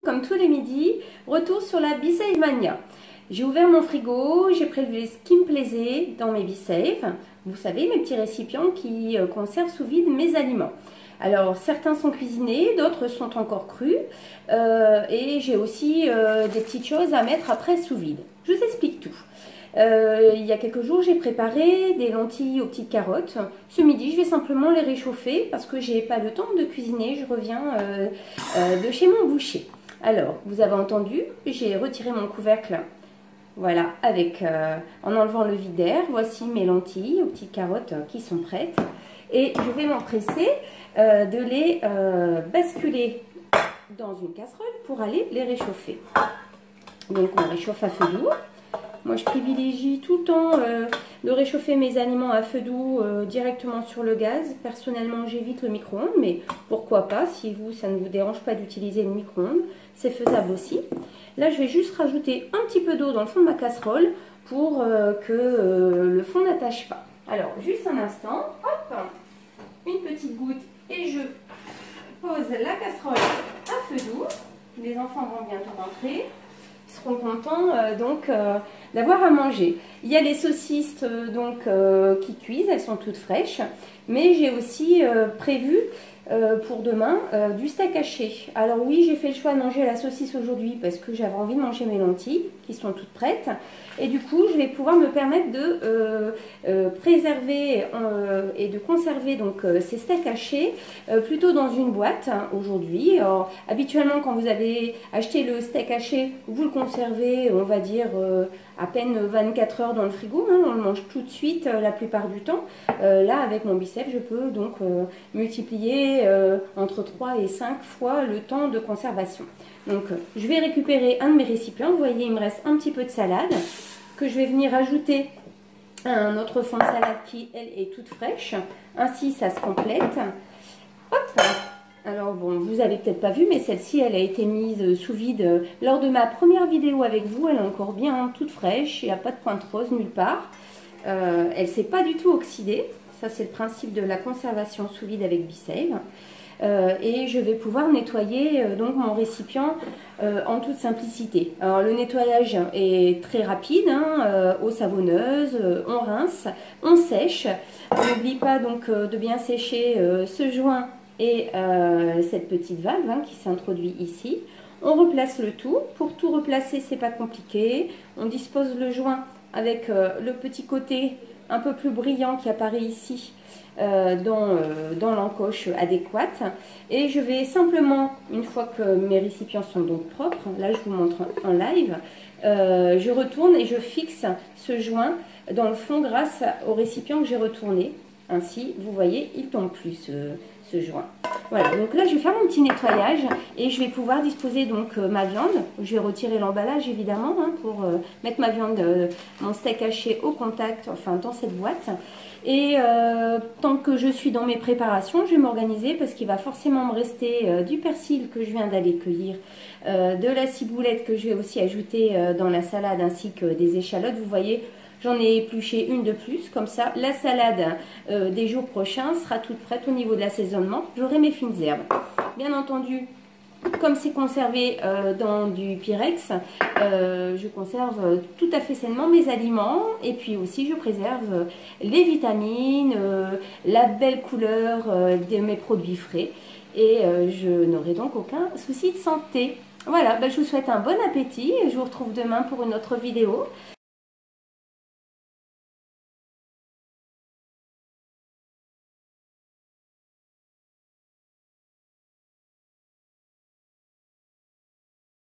Comme tous les midis, retour sur la B-Save Mania. J'ai ouvert mon frigo, j'ai prélevé ce qui me plaisait dans mes B-Save. Vous savez, mes petits récipients qui conservent sous vide mes aliments. Alors, certains sont cuisinés, d'autres sont encore crus. Et j'ai aussi des petites choses à mettre après sous vide. Je vous explique tout. Il y a quelques jours, j'ai préparé des lentilles aux petites carottes. Ce midi, je vais simplement les réchauffer parce que j'ai pas le temps de cuisiner. Je reviens de chez mon boucher. Alors, vous avez entendu, j'ai retiré mon couvercle, voilà, en enlevant le vide d'air. Voici mes lentilles aux petites carottes qui sont prêtes. Et je vais m'empresser de les basculer dans une casserole pour aller les réchauffer. Donc, on réchauffe à feu doux. Moi, je privilégie tout le temps de réchauffer mes aliments à feu doux directement sur le gaz. Personnellement, j'évite le micro-ondes, mais pourquoi pas, si vous, ça ne vous dérange pas d'utiliser le micro-ondes, c'est faisable aussi. Là, je vais juste rajouter un petit peu d'eau dans le fond de ma casserole pour que le fond n'attache pas. Alors, juste un instant, hop, une petite goutte et je pose la casserole à feu doux. Les enfants vont bientôt rentrer. Ils seront contents d'avoir à manger. Il y a les saucisses qui cuisent, elles sont toutes fraîches, mais j'ai aussi prévu pour demain du steak haché. Alors oui, j'ai fait le choix de manger la saucisse aujourd'hui parce que j'avais envie de manger mes lentilles qui sont toutes prêtes, et du coup je vais pouvoir me permettre de préserver et de conserver donc ces steaks hachés plutôt dans une boîte aujourd'hui. Alors, habituellement, quand vous avez acheté le steak haché, vous le conservez, on va dire à peine 24 heures dans le frigo, hein, on le mange tout de suite la plupart du temps. Là, avec mon biceps, je peux donc multiplier entre 3 et 5 fois le temps de conservation. Donc, je vais récupérer un de mes récipients. Vous voyez, il me reste un petit peu de salade que je vais venir ajouter à un autre fond de salade qui, elle, est toute fraîche. Ainsi, ça se complète. Hop! Alors bon, vous avez peut-être pas vu, mais celle-ci, elle a été mise sous vide lors de ma première vidéo avec vous. Elle est encore bien toute fraîche, il n'y a pas de pointe rose nulle part. Elle ne s'est pas du tout oxydée. Ça, c'est le principe de la conservation sous vide avec B-Save. Et je vais pouvoir nettoyer donc mon récipient en toute simplicité. Alors le nettoyage est très rapide, hein, eau savonneuse, on rince, on sèche. On n'oublie pas donc de bien sécher ce joint et cette petite valve qui s'introduit ici. On replace le tout. Pour tout replacer, c'est pas compliqué. On dispose le joint avec le petit côté un peu plus brillant qui apparaît ici dans l'encoche adéquate. Et je vais simplement, une fois que mes récipients sont donc propres, là je vous montre en live, je retourne et je fixe ce joint dans le fond grâce au récipient que j'ai retourné. Ainsi, vous voyez, il ne tombe plus ce joint. Voilà, donc là je vais faire mon petit nettoyage et je vais pouvoir disposer donc ma viande. Je vais retirer l'emballage évidemment pour mettre ma viande, mon steak haché au contact, enfin dans cette boîte. Et tant que je suis dans mes préparations, je vais m'organiser parce qu'il va forcément me rester du persil que je viens d'aller cueillir, de la ciboulette que je vais aussi ajouter dans la salade, ainsi que des échalotes. Vous voyez, j'en ai épluché une de plus, comme ça la salade des jours prochains sera toute prête au niveau de l'assaisonnement. J'aurai mes fines herbes. Bien entendu, comme c'est conservé dans du Pyrex, je conserve tout à fait sainement mes aliments, et puis aussi je préserve les vitamines, la belle couleur de mes produits frais, et je n'aurai donc aucun souci de santé. Voilà, je vous souhaite un bon appétit et je vous retrouve demain pour une autre vidéo.